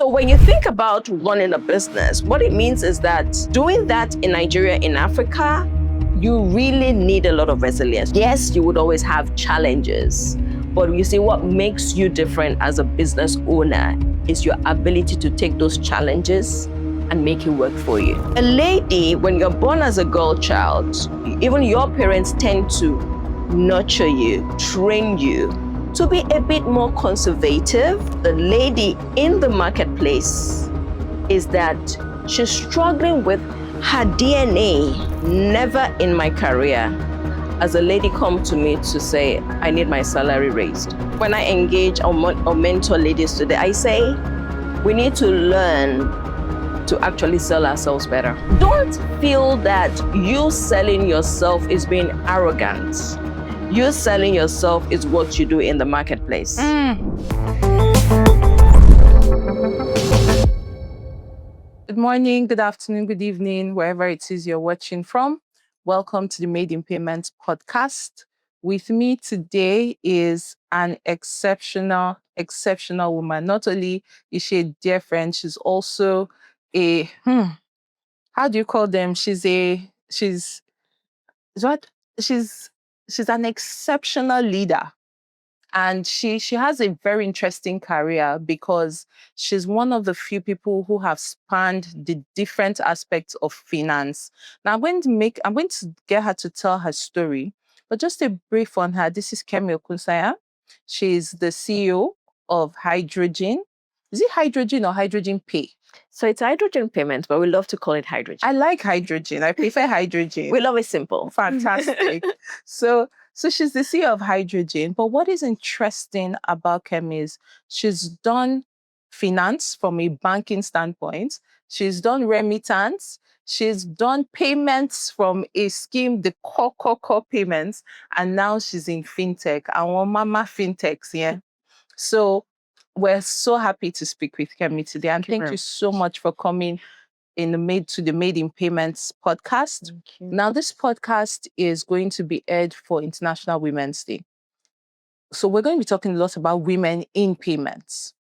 So when you think about running a business, what it means is that doing that in Nigeria, in Africa, you really need a lot of resilience. Yes, you would always have challenges, but you see what makes you different as a business owner is your ability to take those challenges and make it work for you. A lady, when you're born as a girl child, even your parents tend to nurture you, train you to be a bit more conservative. The lady in the marketplace is that she's struggling with her DNA. Never in my career has a lady come to me to say, I need my salary raised. When I engage or mentor ladies today, I say, we need to learn to actually sell ourselves better. Don't feel that you selling yourself is being arrogant. You selling yourself is what you do in the marketplace. Good morning, good afternoon, good evening, wherever it is you're watching from. Welcome to the Made in Payments podcast. With me today is an exceptional woman. Not only is she a dear friend, she's also a, how do you call them? She's an exceptional leader. And she has a very interesting career because she's one of the few people who have spanned the different aspects of finance. Now I'm going to get her to tell her story, but just a brief on her. This is Kemi Okusanya. She's the CEO of Hydrogen. Is it Hydrogen or HydrogenPay? So it's hydrogen payments, but we love to call it hydrogen. I like hydrogen. I prefer hydrogen. We love it simple. Fantastic. So she's the CEO of Hydrogen. But what is interesting about Kemi is she's done finance from a banking standpoint. She's done remittance. She's done payments from a scheme, the core payments. And now she's in fintech. Our mama fintechs, yeah. So we're so happy to speak with Kemi today. And thank you so much for coming to the Made in Payments podcast. Now, this podcast is going to be aired for International Women's Day. So we're going to be talking a lot about women in payments.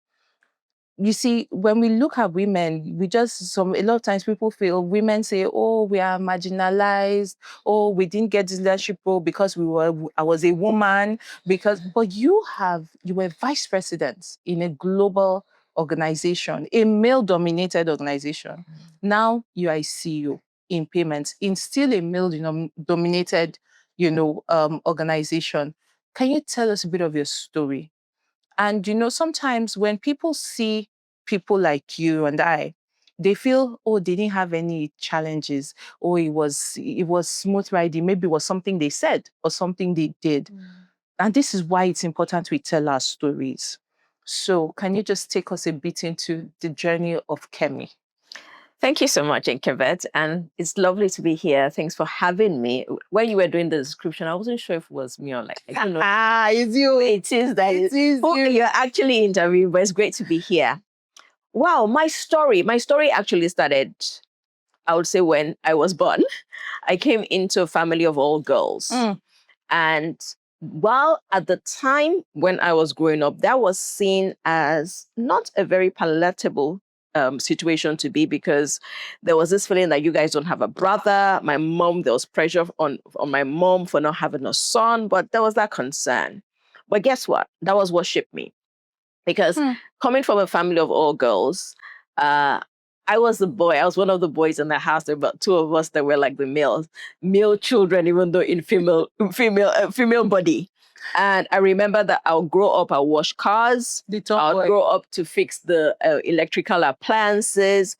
You see, when we look at women, a lot of times people feel women say, oh, we are marginalized. Oh, we didn't get this leadership role because I was a woman. But you were vice president in a global organization, a male-dominated organization. Now you are a CEO in payments in still a male-dominated, organization. Can you tell us a bit of your story? And, sometimes when people see people like you and I, they feel, oh, they didn't have any challenges, or it was smooth riding. Maybe it was something they said or something they did. And this is why it's important we tell our stories. So can you just take us a bit into the journey of Kemi? Thank you so much, Nkebet, and it's lovely to be here. Thanks for having me. When you were doing the description, I wasn't sure if it was me or like, I don't know. It's you. It is that It is who you. you're actually interviewing, but it's great to be here. Wow, my story actually started, I would say, when I was born. I came into a family of all girls. And while at the time when I was growing up, that was seen as not a very palatable situation to be, because there was this feeling that you guys don't have a brother. My mom, there was pressure on my mom for not having a son, but there was that concern. But guess what? That was what shaped me. Because coming from a family of all girls, I was the boy. I was one of the boys in the house. There were about two of us that were like the male children, even though in female body. And I remember that I'll grow up, I'll wash cars. I'll grow up to fix the electrical appliances.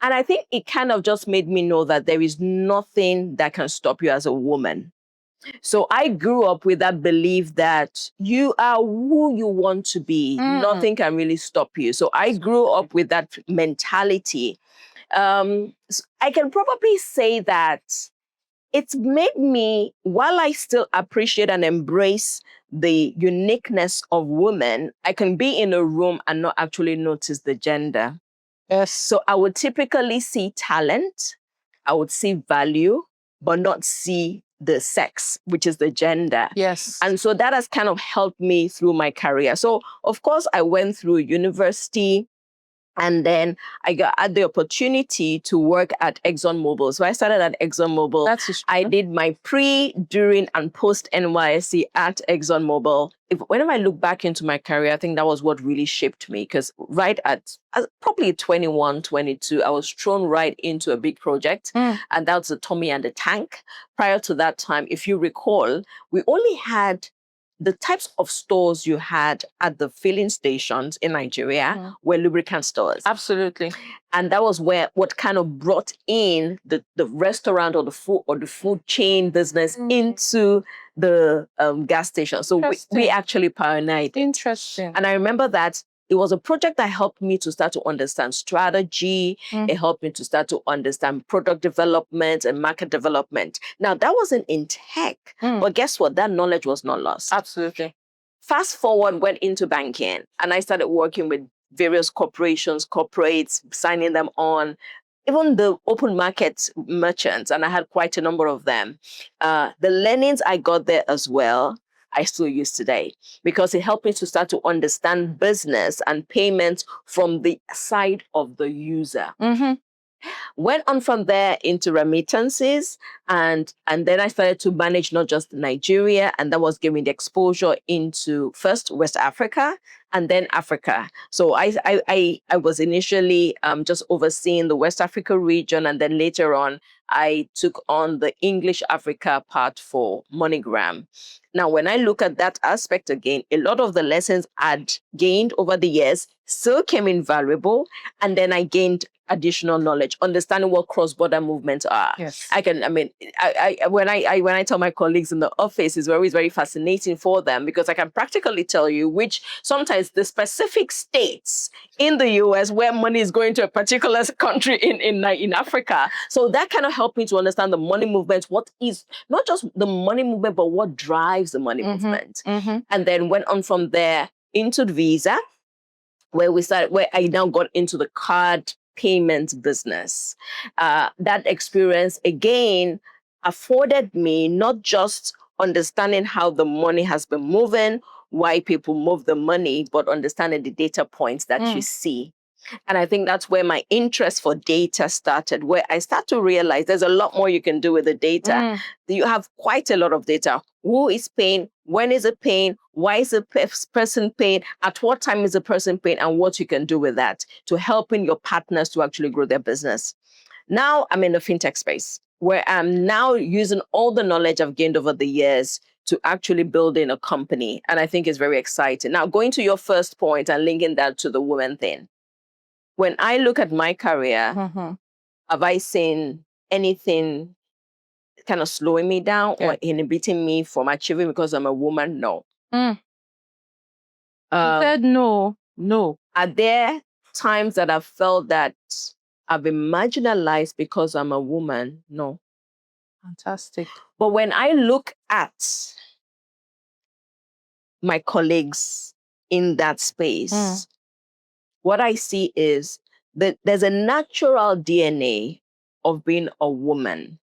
And I think it kind of just made me know that there is nothing that can stop you as a woman. So I grew up with that belief that you are who you want to be. Nothing can really stop you. So I grew up with that mentality. I can probably say that it's made me, while I still appreciate and embrace the uniqueness of women, I can be in a room and not actually notice the gender. Yes. So I would typically see talent, I would see value, but not see the sex, which is the gender. Yes. And so that has kind of helped me through my career. So of course I went through university. And then I had the opportunity to work at ExxonMobil. So I started at ExxonMobil. That's I did my pre, during, and post NYSC at ExxonMobil. Whenever I look back into my career, I think that was what really shaped me, because right at probably 21, 22, I was thrown right into a big project, and that's the Tommy and the Tank. Prior to that time, if you recall, we only had the types of stores you had at the filling stations in Nigeria were lubricant stores. Absolutely. And that was what kind of brought in the restaurant or the food chain business into the gas station. So we actually pioneered. Interesting. And I remember that it was a project that helped me to start to understand strategy. It helped me to start to understand product development and market development. Now, that wasn't in tech, but guess what? That knowledge was not lost. Absolutely. Fast forward, went into banking, and I started working with various corporations, corporates, signing them on, even the open market merchants, and I had quite a number of them. The learnings I got there as well, I still use today, because it helped me to start to understand business and payments from the side of the user. Went on from there into remittances, and then I started to manage not just Nigeria, and that was giving the exposure into first West Africa and then Africa. So I was initially just overseeing the West Africa region, and then later on I took on the English Africa part for MoneyGram. Now, when I look at that aspect again, a lot of the lessons I'd gained over the years still came invaluable, and then I gained additional knowledge, understanding what cross-border movements are. Yes. When I tell my colleagues in the office, it's always very fascinating for them, because I can practically tell you which sometimes the specific states in the US where money is going to a particular country in Africa. So that kind of helped me to understand the money movement, what is not just the money movement, but what drives the money movement. And then went on from there into Visa, where I now got into the card payment business. That experience, again, afforded me not just understanding how the money has been moving, why people move the money, but understanding the data points that you see. And I think that's where my interest for data started, where I start to realize there's a lot more you can do with the data. You have quite a lot of data. Who is paying? When is it paying? Why is the person paying? At what time is the person paying? And what you can do with that to helping your partners to actually grow their business. Now I'm in the fintech space, where I'm now using all the knowledge I've gained over the years to actually build in a company. And I think it's very exciting. Now, going to your first point and linking that to the woman thing. When I look at my career, have I seen anything kind of slowing me down or inhibiting me from achieving because I'm a woman? No. You said no. Are there times that I've felt that I've been marginalized because I'm a woman? No. Fantastic. But when I look at my colleagues in that space, what I see is that there's a natural DNA of being a woman,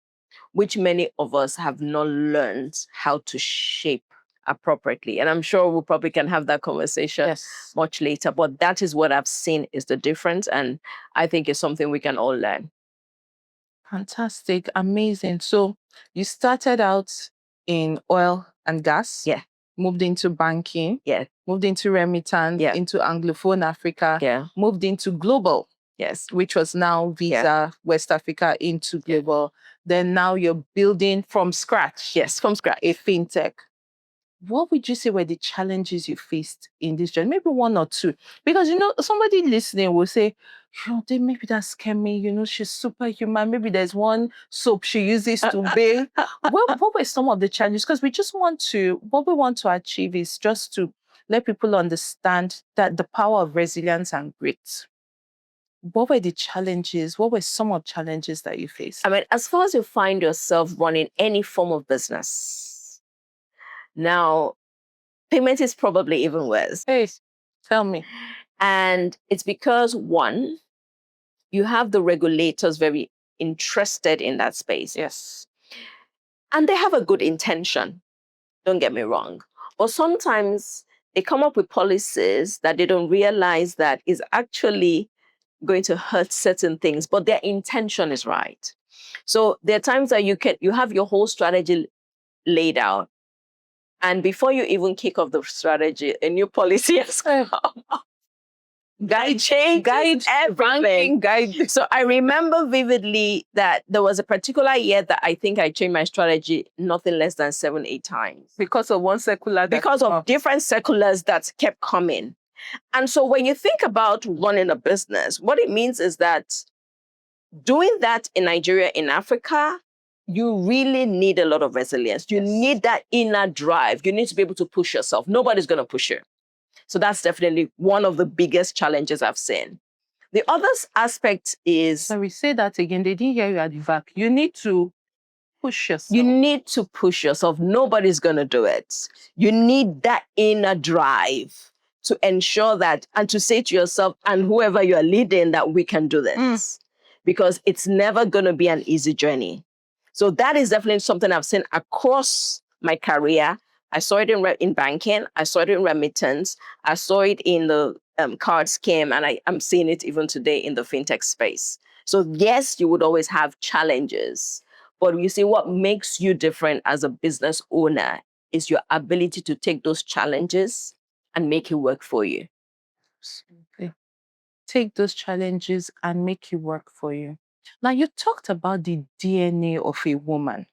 which many of us have not learned how to shape appropriately. And I'm sure we probably can have that conversation much later. But that is what I've seen is the difference. And I think it's something we can all learn. Fantastic. Amazing. So you started out in oil and gas. Yeah. Moved into banking. Yeah. Moved into remittance, into Anglophone Africa, moved into global, which was now Visa, West Africa into global. Then now you're building from scratch. Yes, from scratch. A fintech. What would you say were the challenges you faced in this journey? Maybe one or two. Because, somebody listening will say, maybe that's Kemi, she's superhuman. Maybe there's one soap she uses to bathe. What were some of the challenges? Because what we want to achieve is just to let people understand that the power of resilience and grit. What were the challenges? What were some of the challenges that you faced? As far as you find yourself running any form of business, now, payment is probably even worse. Hey, tell me. And it's because, one, you have the regulators very interested in that space. Yes. And they have a good intention. Don't get me wrong. But sometimes they come up with policies that they don't realize that is actually going to hurt certain things, but their intention is right. So there are times that you have your whole strategy laid out, and before you even kick off the strategy, a new policy has come. Guide everything. Guide. So I remember vividly that there was a particular year that I think I changed my strategy nothing less than 7-8 times. Because of one circular. Because of different circulars that kept coming. And so when you think about running a business, what it means is that doing that in Nigeria, in Africa, you really need a lot of resilience. You need that inner drive. You need to be able to push yourself. Nobody's going to push you. So that's definitely one of the biggest challenges I've seen. The other aspect is... Sorry, say that again. They didn't hear you at the back. You need to push yourself. You need to push yourself. Nobody's going to do it. You need that inner drive to ensure that, and to say to yourself and whoever you are leading, that we can do this. Because it's never going to be an easy journey. So that is definitely something I've seen across my career. I saw it in banking. I saw it in remittance. I saw it in the card scheme. And I'm seeing it even today in the fintech space. So yes, you would always have challenges. But you see, what makes you different as a business owner is your ability to take those challenges and make it work for you. Absolutely. Take those challenges and make it work for you. Now, you talked about the DNA of a woman.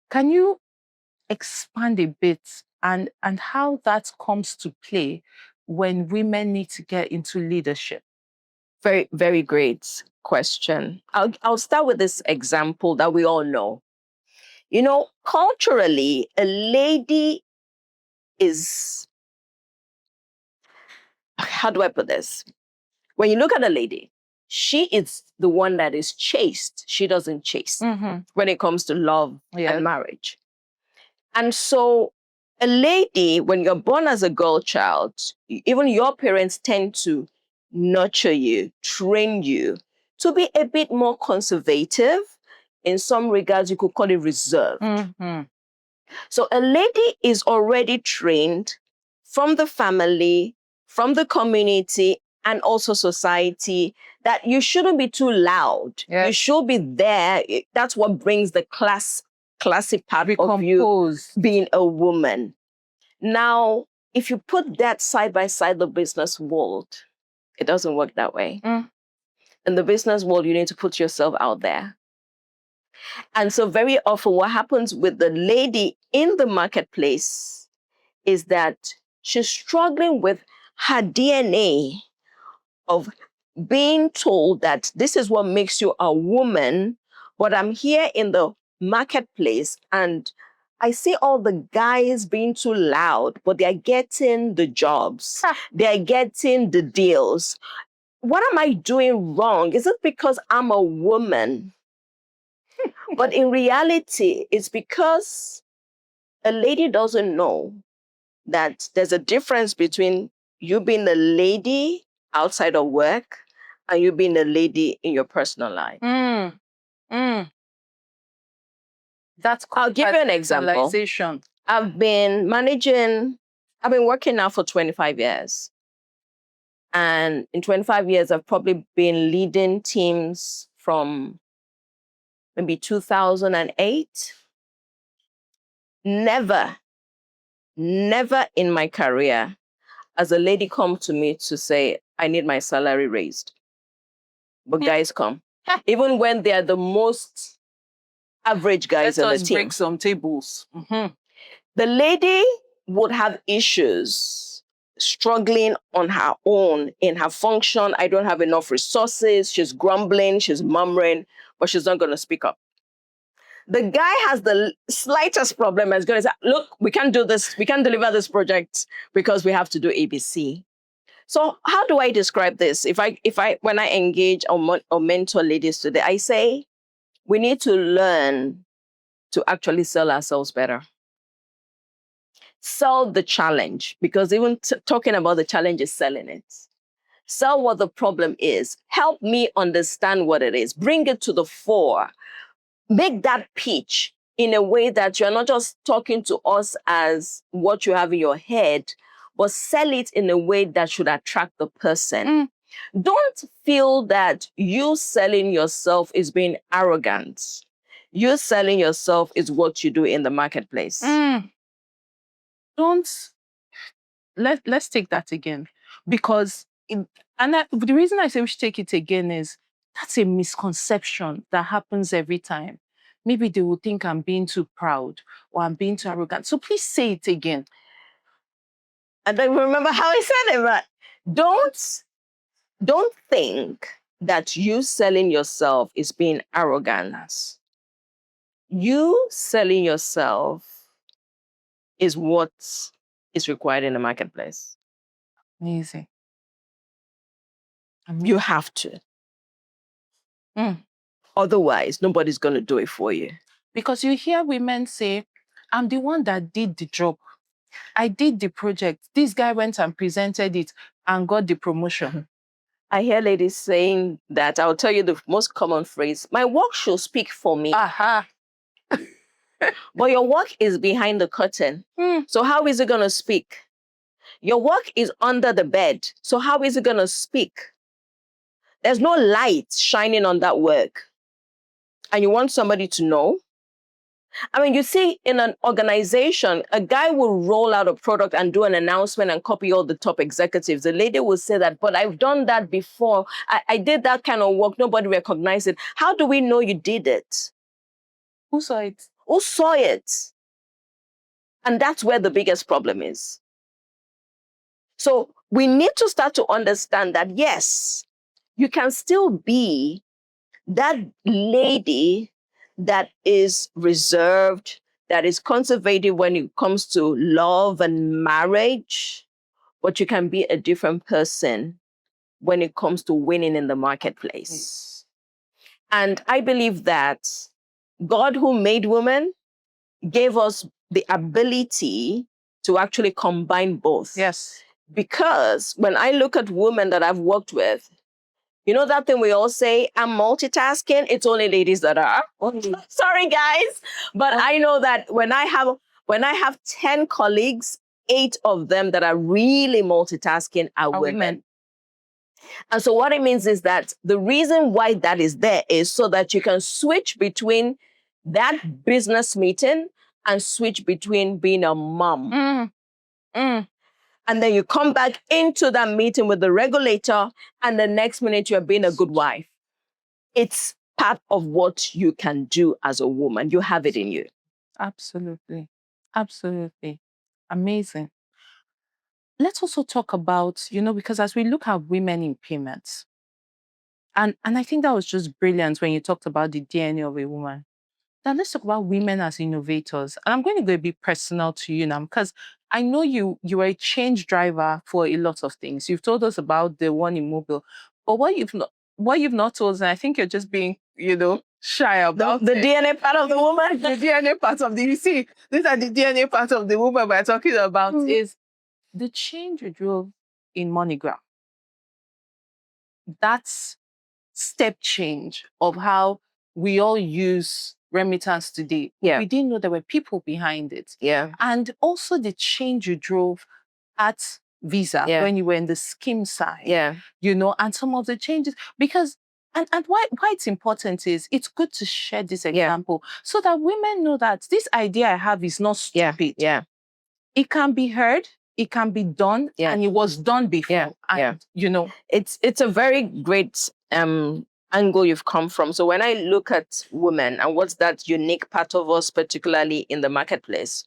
Can you expand a bit and how that comes to play when women need to get into leadership? Very, very great question. I'll start with this example that we all know. You know, culturally, a lady is... How do I put this? When you look at a lady, she is the one that is chaste. She doesn't chase when it comes to love and marriage. And so a lady, when you're born as a girl child, even your parents tend to nurture you, train you to be a bit more conservative. In some regards, you could call it reserved. So a lady is already trained from the family, from the community, and also society, that you shouldn't be too loud. You should be there. That's what brings the classic part of you being a woman. Now, if you put that side by side the business world, it doesn't work that way. In the business world, you need to put yourself out there. And so very often what happens with the lady in the marketplace is that she's struggling with her DNA of being told that this is what makes you a woman, but I'm here in the marketplace and I see all the guys being too loud, but they're getting the jobs. They're getting the deals. What am I doing wrong? Is it because I'm a woman? But in reality, it's because a lady doesn't know that there's a difference between you being a lady outside of work and you being a lady in your personal life. I'll give you an example. I've been working now for 25 years. And in 25 years, I've probably been leading teams from maybe 2008. Never in my career has a lady come to me to say, I need my salary raised. But guys come. Even when they're the most average guys on the team. Break some tables. The lady would have issues struggling on her own in her function. I don't have enough resources. She's grumbling, she's murmuring, but she's not going to speak up. The guy has the slightest problem and is going to say, look, we can't do this. We can't deliver this project because we have to do ABC. So how do I describe this? When I engage or mentor ladies today, I say, we need to learn to actually sell ourselves better. Sell the challenge, because even talking about the challenge is selling it. Sell what the problem is. Help me understand what it is. Bring it to the fore. Make that pitch in a way that you're not just talking to us as what you have in your head, but sell it in a way that should attract the person. Don't feel that you selling yourself is being arrogant. You selling yourself is what you do in the marketplace. Let's take that again, because the reason I say we should take it again is that's a misconception that happens every time. Maybe they will think I'm being too proud or I'm being too arrogant. So please say it again. I don't remember how I said it, but don't think that you selling yourself is being arrogant. You selling yourself is what is required in the marketplace. Amazing. You have to. Otherwise, nobody's going to do it for you. Because you hear women say, I'm the one that did the job. I did the project. This guy went and presented it and got the promotion. I hear ladies saying that. I'll tell you the most common phrase, my work should speak for me. Aha. But your work is behind the curtain. So how is it going to speak? Your work is under the bed. So how is it going to speak? There's no light shining on that work. And you want somebody to know? I mean, you see in an organization, a guy will roll out a product and do an announcement and copy all the top executives. The lady will say that, but I've done that before. I did that kind of work. Nobody recognized it. How do we know you did it? Who saw it? Who saw it? And that's where the biggest problem is. So we need to start to understand that, yes, you can still be that lady that is reserved, that is conservative when it comes to love and marriage, but you can be a different person when it comes to winning in the marketplace. And I believe that God, who made women, gave us the ability to actually combine both. Yes. Because when I look at women that I've worked with, you know that thing we all say, I'm multitasking? It's only ladies that are. Sorry, guys. But I know that when I have 10 colleagues, 8 of them that are really multitasking are women. And so what it means is that the reason why that is there is so that you can switch between that business meeting and switch between being a mom. And then you come back into that meeting with the regulator, and the next minute you're being a good wife. It's part of what you can do as a woman. You have it in you. Absolutely. Absolutely. Amazing. Let's also talk about, because as we look at women in payments, and I think that was just brilliant when you talked about the DNA of a woman. Now let's talk about women as innovators. And I'm going to go a bit personal to you now, because I know you were a change driver for a lot of things. You've told us about the one in mobile, but what you've not told us, and I think you're just being, shy about the DNA part of the woman. The DNA part of you see, these are the DNA part of the woman we're talking about is the change you drove in MoneyGram. That's step change of how we all use remittance today. Yeah. We didn't know there were people behind it. Yeah. And also the change you drove at Visa when you were in the scheme side. Yeah. And some of the changes, because and why it's important is it's good to share this example so that women know that this idea I have is not stupid. Yeah. It can be heard, it can be done, and it was done before. And it's a very great angle you've come from. So when I look at women and what's that unique part of us, particularly in the marketplace,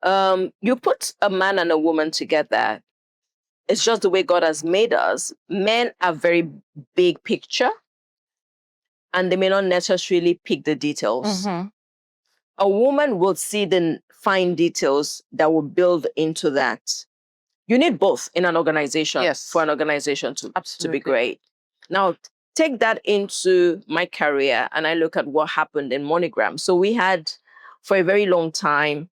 you put a man and a woman together. It's just the way God has made us. Men are very big picture, and they may not necessarily pick the details. A woman will see the fine details that will build into that. You need both in an organization for an organization to be great. Now, take that into my career, and I look at what happened in MoneyGram. So we had, for a very long time,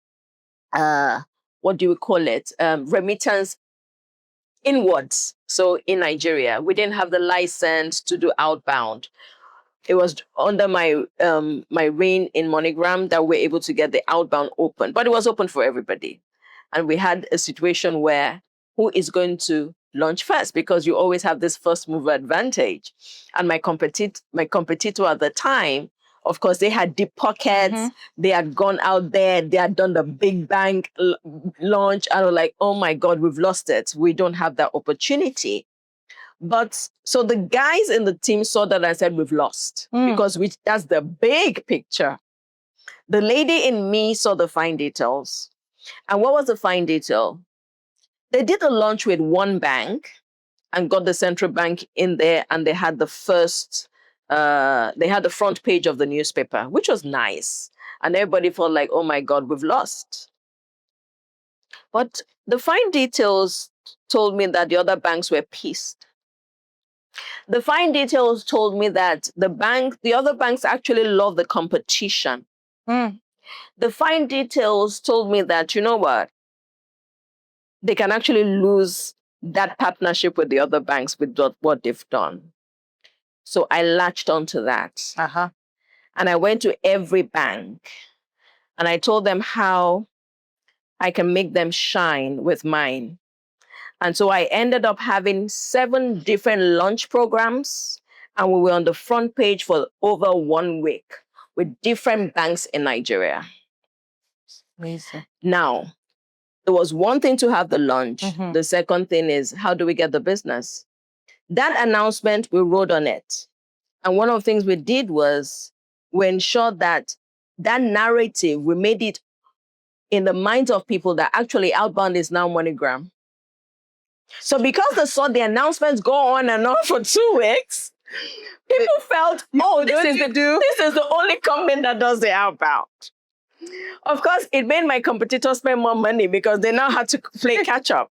what do we call it? Remittance inwards. So in Nigeria, we didn't have the license to do outbound. It was under my my reign in MoneyGram that we're able to get the outbound open, but it was open for everybody. And we had a situation where who is going to launch first, because you always have this first mover advantage. And my competitor at the time, of course, they had deep pockets. They had gone out there. They had done the big bang launch. And I was like, oh my God, we've lost it. We don't have that opportunity. But so the guys in the team saw that and said, we've lost, because that's the big picture. The lady in me saw the fine details. And what was the fine detail? They did a launch with one bank and got the central bank in there, and they had the front page of the newspaper, which was nice. And everybody felt like, oh my God, we've lost. But the fine details told me that the other banks were pissed. The fine details told me that the other banks actually love the competition. The fine details told me that, you know what? They can actually lose that partnership with the other banks with what they've done. So I latched onto that. And I went to every bank and I told them how I can make them shine with mine. And so I ended up having 7 different launch programs, and we were on the front page for over 1 week with different banks in Nigeria. Amazing. Now, it was one thing to have the launch. The second thing is, how do we get the business? That announcement, we wrote on it. And one of the things we did was we ensured that narrative, we made it in the minds of people that actually outbound is now MoneyGram. So because they saw the announcements go on and on for 2 weeks, people felt, oh, this is the only company that does the outbound. Of course, it made my competitors spend more money because they now had to play catch up.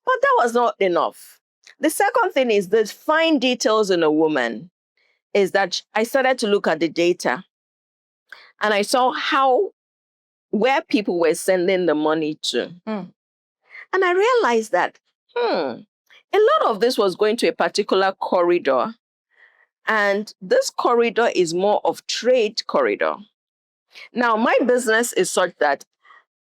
But that was not enough. The second thing is the fine details in a woman is that I started to look at the data and I saw where people were sending the money to. And I realized that, a lot of this was going to a particular corridor. And this corridor is more of trade corridor. Now, my business is such that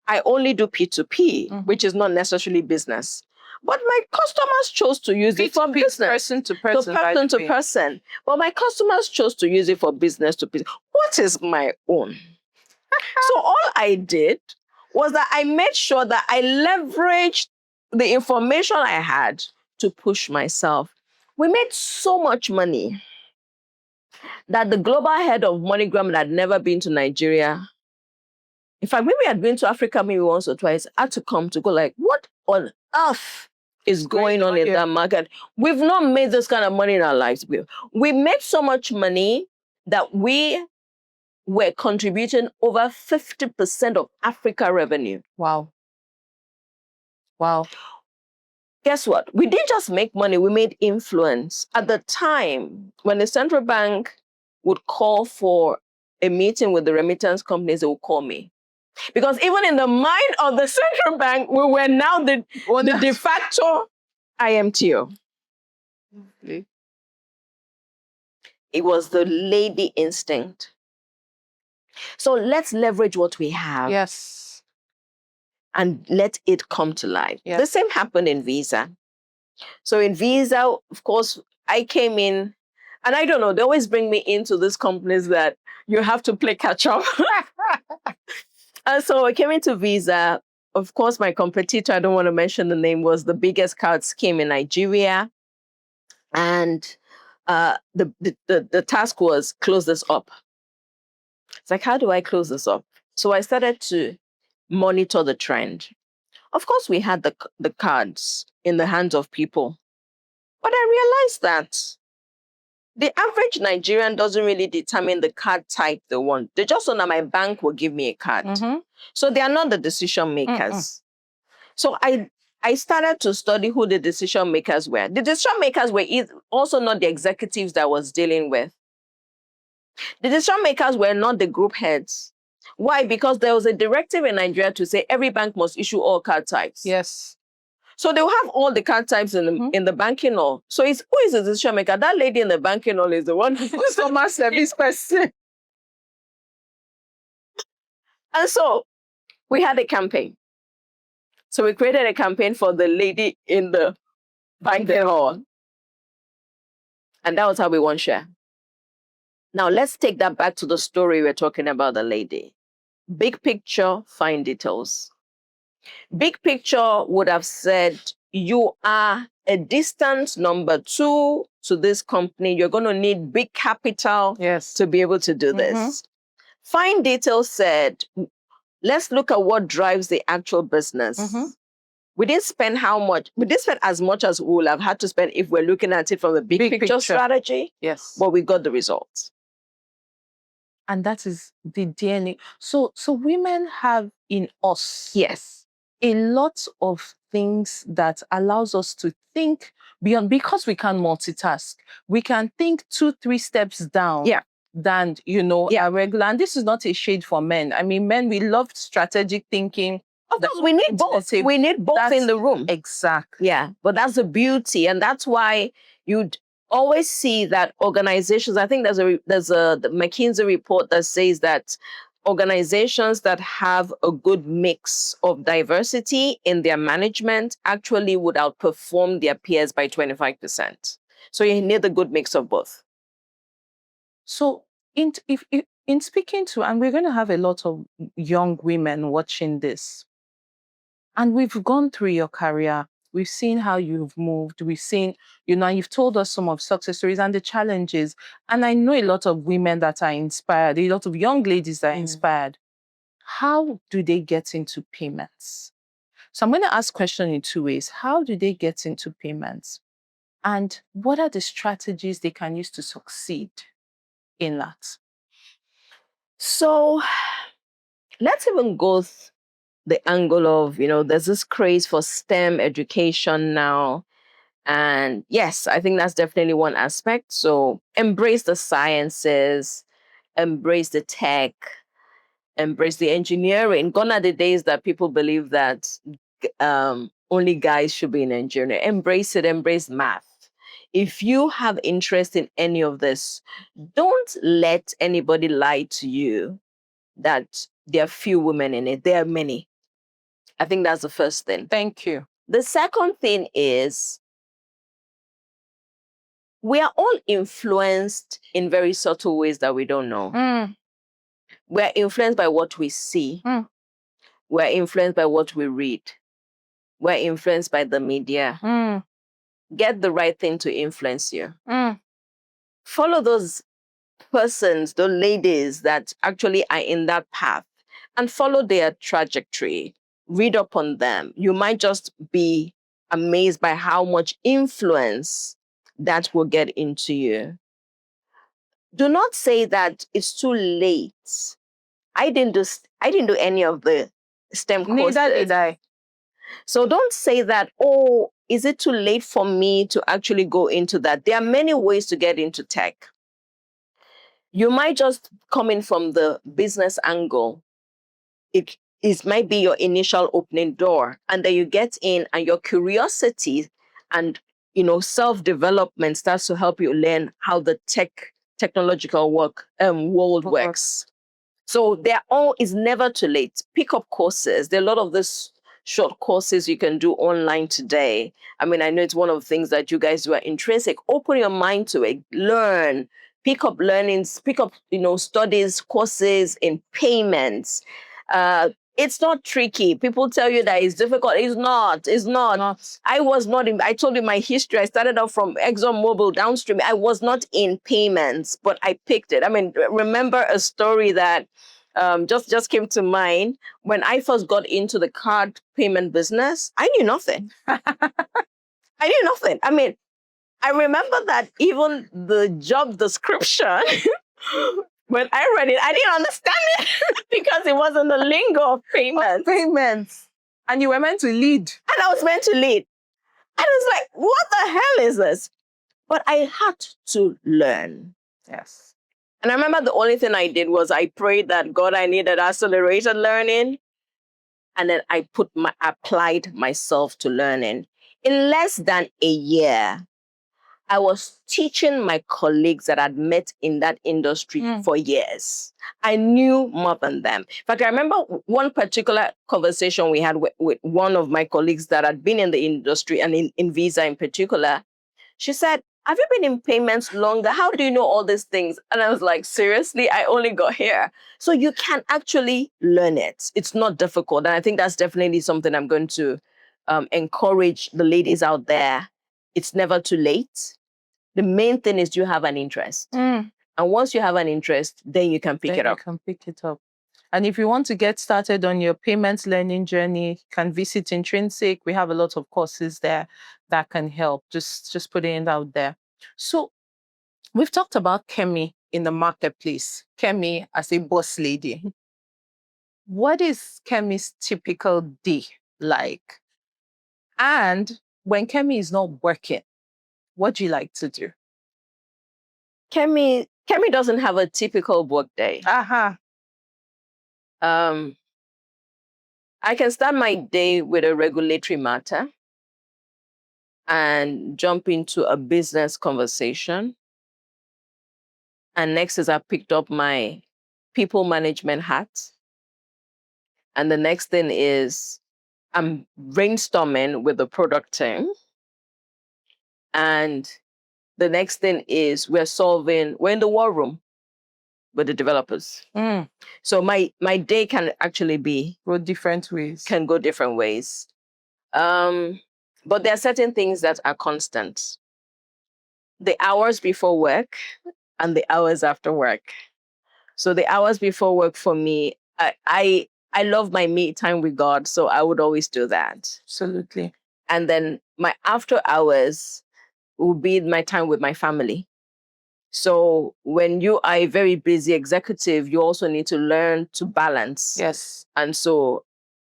I only do P2P, which is not necessarily business. But my customers chose to use it for business. Person to person. Person to person. But my customers chose to use it for business to business. What is my own? So all I did was that I made sure that I leveraged the information I had to push myself. We made so much money that the global head of MoneyGram had never been to Nigeria. In fact, maybe I'd been to Africa maybe once or twice, had to come to go like, what on earth is going on in that market? We've not made this kind of money in our lives. We made so much money that we were contributing over 50% of Africa revenue. Wow. Wow. Guess what? We didn't just make money, we made influence. At the time, when the central bank would call for a meeting with the remittance companies, they would call me. Because even in the mind of the central bank, we were now the de facto IMTO. Okay. It was the lady instinct. So let's leverage what we have. Yes. And let it come to life. Yes. The same happened in Visa. So in Visa, of course, I came in, and I don't know, they always bring me into these companies that you have to play catch up. And so I came into Visa. Of course, my competitor, I don't want to mention the name, was the biggest card scheme in Nigeria. And the task was close this up. It's like, how do I close this up? So I started to monitor the trend. Of course, we had the cards in the hands of people. But I realized that the average Nigerian doesn't really determine the card type they want. They just know that my bank will give me a card. So they are not the decision makers. So I started to study who the decision makers were. The decision makers were also not the executives that I was dealing with. The decision makers were not the group heads. Why? Because there was a directive in Nigeria to say every bank must issue all card types. Yes. So they will have all the card types in the banking hall. So who is the decision maker? That lady in the banking hall is the one who's customer service person. And so we had a campaign. So we created a campaign for the lady in the banquet hall. And that was how we won share. Now let's take that back to the story we're talking about the lady. Big picture, fine details. Big picture would have said, you are a distant number 2 to this company. You're going to need big capital to be able to do this. Fine details said, let's look at what drives the actual business. We didn't spend how much? We didn't spend as much as we would have had to spend if we're looking at it from the big picture strategy. Yes. But we got the results. And that is the DNA. So women have in us a lot of things that allows us to think beyond, because we can multitask. We can think 2-3 steps down than, a regular. And this is not a shade for men. I mean, men, we love strategic thinking. Of course, we need both. We need both in the room. Exactly. Yeah, but that's the beauty. And that's why you'd always see that organizations, I think there's the McKinsey report that says that organizations that have a good mix of diversity in their management actually would outperform their peers by 25%. So you need a good mix of both. So in speaking to, and we're going to have a lot of young women watching this, and we've gone through your career. We've seen how you've moved. We've seen, you've told us some of success stories and the challenges. And I know a lot of women that are inspired, a lot of young ladies that are inspired. How do they get into payments? So I'm going to ask question in 2 ways. How do they get into payments? And what are the strategies they can use to succeed in that? So let's even go the angle of, there's this craze for STEM education now. And yes, I think that's definitely one aspect. So embrace the sciences, embrace the tech, embrace the engineering. Gone are the days that people believe that only guys should be in engineering. Embrace it, embrace math. If you have interest in any of this, don't let anybody lie to you that there are few women in it. There are many. I think that's the first thing. Thank you. The second thing is, we are all influenced in very subtle ways that we don't know. We're influenced by what we see. We're influenced by what we read. We're influenced by the media. Get the right thing to influence you. Follow those persons, those ladies that actually are in that path, and follow their trajectory. Read up on them. You might just be amazed by how much influence that will get into you. Do not say that it's too late. I didn't do any of the STEM courses. Neither did I. So don't say that, oh, is it too late for me to actually go into that? There are many ways to get into tech. You might just come in from the business angle. It might be your initial opening door. And then you get in and your curiosity and self-development starts to help you learn how the technological world works. So it's never too late. Pick up courses. There are a lot of this short courses you can do online today. I mean, I know it's one of the things that you guys do at Intrinsic. Open your mind to it. Learn. Pick up learnings. Pick up, studies, courses in payments. It's not tricky. People tell you that it's difficult. It's not. It's not. I told you my history. I started off from ExxonMobil downstream. I was not in payments, but I picked it. I mean, remember a story that just came to mind. When I first got into the card payment business, I knew nothing. I knew nothing. I mean, I remember that even the job description, when I read it, I didn't understand it because it wasn't the lingo of payments. And you were meant to lead. And I was meant to lead. And I was like, what the hell is this? But I had to learn. Yes. And I remember the only thing I did was I prayed that, God, I needed accelerated learning. And then I applied myself to learning. In less than a year, I was teaching my colleagues that I'd met in that industry for years. I knew more than them. In fact, I remember one particular conversation we had with one of my colleagues that had been in the industry and in Visa in particular. She said, have you been in payments longer? How do you know all these things? And I was like, seriously, I only got here. So you can actually learn it. It's not difficult. And I think that's definitely something I'm going to encourage the ladies out there. It's never too late. The main thing is you have an interest. And once you have an interest, then you can pick it up. You can pick it up. And if you want to get started on your payments learning journey, you can visit Intrinsic. We have a lot of courses there that can help. Just putting it out there. So we've talked about Kemi in the marketplace. Kemi as a boss lady. What is Kemi's typical day like? And when Kemi is not working, what do you like to do? Kemi doesn't have a typical work day. I can start my day with a regulatory matter and jump into a business conversation. And next is I picked up my people management hat. And the next thing is I'm brainstorming with the product team. And the next thing is we're in the war room with the developers. So my day can actually go different ways. Can go different ways. But there are certain things that are constant. The hours before work and the hours after work. So the hours before work for me, I love my me time with God, so I would always do that. Absolutely. And then my after hours will be my time with my family. So when you are a very busy executive, you also need to learn to balance. Yes. And so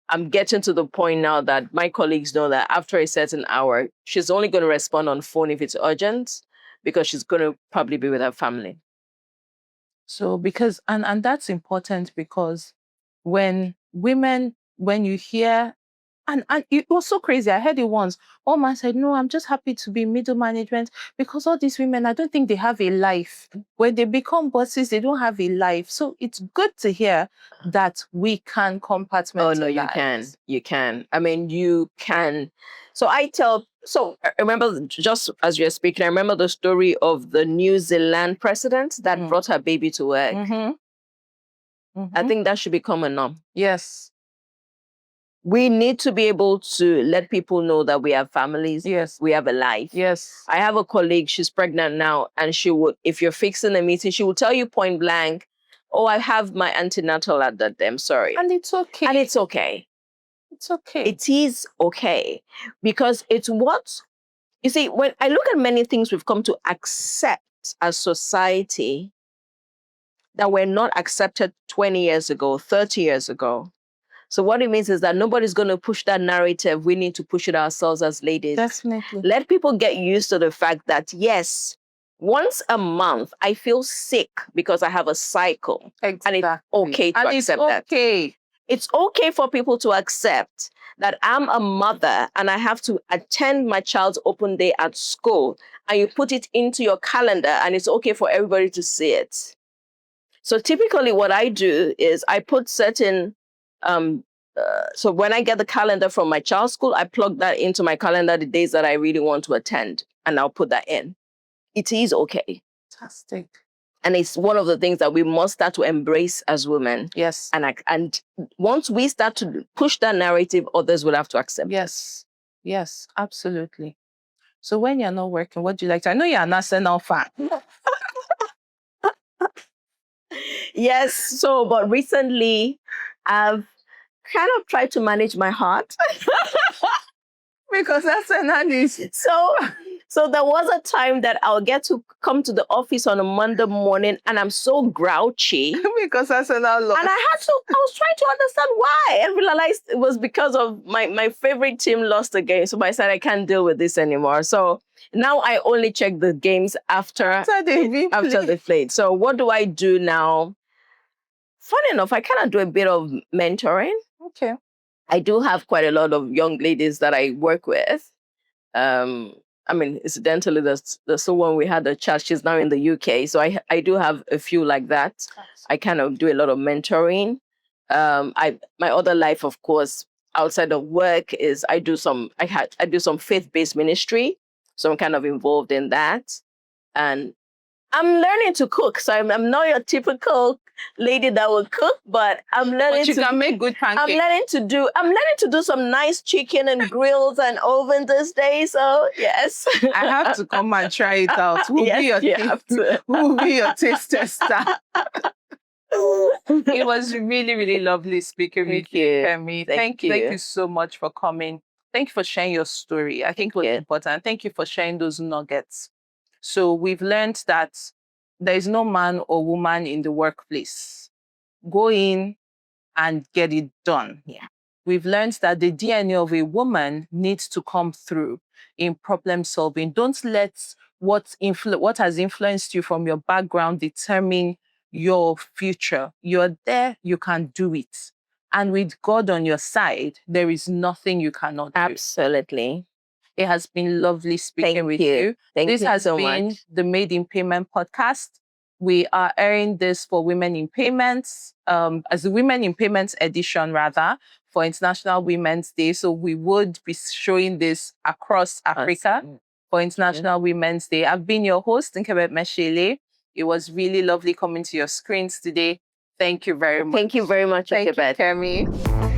I'm getting to the point now that my colleagues know that after a certain hour, she's only going to respond on phone if it's urgent, because she's going to probably be with her family. So because, and that's important, because when you hear, and it was so crazy. I heard it once. One man said, no, I'm just happy to be middle management because all these women, I don't think they have a life. When they become bosses, they don't have a life. So it's good to hear that we can compartmentalize. Oh, no, you can. You can. I mean, you can. So I remember, just as you're speaking, I remember the story of the New Zealand president that brought her baby to work. I think that should become a norm. Yes. We need to be able to let people know that we have families. Yes. We have a life. Yes. I have a colleague, she's pregnant now, and she would, if you're fixing a meeting, she will tell you point blank, oh, I have my antenatal at that day, I'm sorry. And it's okay. And it's okay. It's okay. It is okay. Because it's what, you see, when I look at many things we've come to accept as society that were not accepted 20 years ago, 30 years ago. So what it means is that nobody's going to push that narrative. We need to push it ourselves as ladies. Definitely. Let people get used to the fact that, yes, once a month, I feel sick because I have a cycle. Exactly. And it's okay to accept that. It's okay for people to accept that I'm a mother and I have to attend my child's open day at school. And you put it into your calendar and it's okay for everybody to see it. So typically what I do is I put certain... so when I get the calendar from my child's school, I plug that into my calendar the days that I really want to attend, and I'll put that in. It is okay. Fantastic. And it's one of the things that we must start to embrace as women. Yes. And once we start to push that narrative, others will have to accept it. Yes. Yes, absolutely. So when you're not working, what do you like to? I know you're an Arsenal fan. Yes. So, but recently, I've kind of tried to manage my heart. Because that's an analysis. So there was a time that I'll get to come to the office on a Monday morning and I'm so grouchy. Because that's an outlook. And I was trying to understand why. And realized it was because of my favorite team lost the game. So I said, I can't deal with this anymore. So now I only check the games after they've played. So what do I do now? Funny enough, I kind of do a bit of mentoring. Okay. I do have quite a lot of young ladies that I work with. I mean, incidentally, the someone we had a chat, she's now in the UK. So I do have a few like that. I kind of do a lot of mentoring. My other life, of course, outside of work is I do some faith-based ministry. So I'm kind of involved in that. And I'm learning to cook. So I'm not your typical lady that will cook, but I'm learning you can make good pancakes. I'm learning to do some nice chicken and grills and oven this day. So yes. I have to come and try it out. We'll be your taste tester. It was really, really lovely speaking with you, Kemi. Thank you so much for coming. Thank you for sharing your story. I think it was important. Thank you for sharing those nuggets. So we've learned that there is no man or woman in the workplace. Go in and get it done. Yeah. We've learned that the DNA of a woman needs to come through in problem solving. Don't let what has influenced you from your background determine your future. You're there, you can do it. And with God on your side, there is nothing you cannot do. Absolutely. It has been lovely speaking with you. This has been the Made in Payment podcast. We are airing this for Women in Payments, as the Women in Payments edition, rather, for International Women's Day. So we would be showing this across Africa for International Women's Day. I've been your host, Nkebe Meshele. It was really lovely coming to your screens today. Thank you very much. Thank you very much, Thank you, Kemi.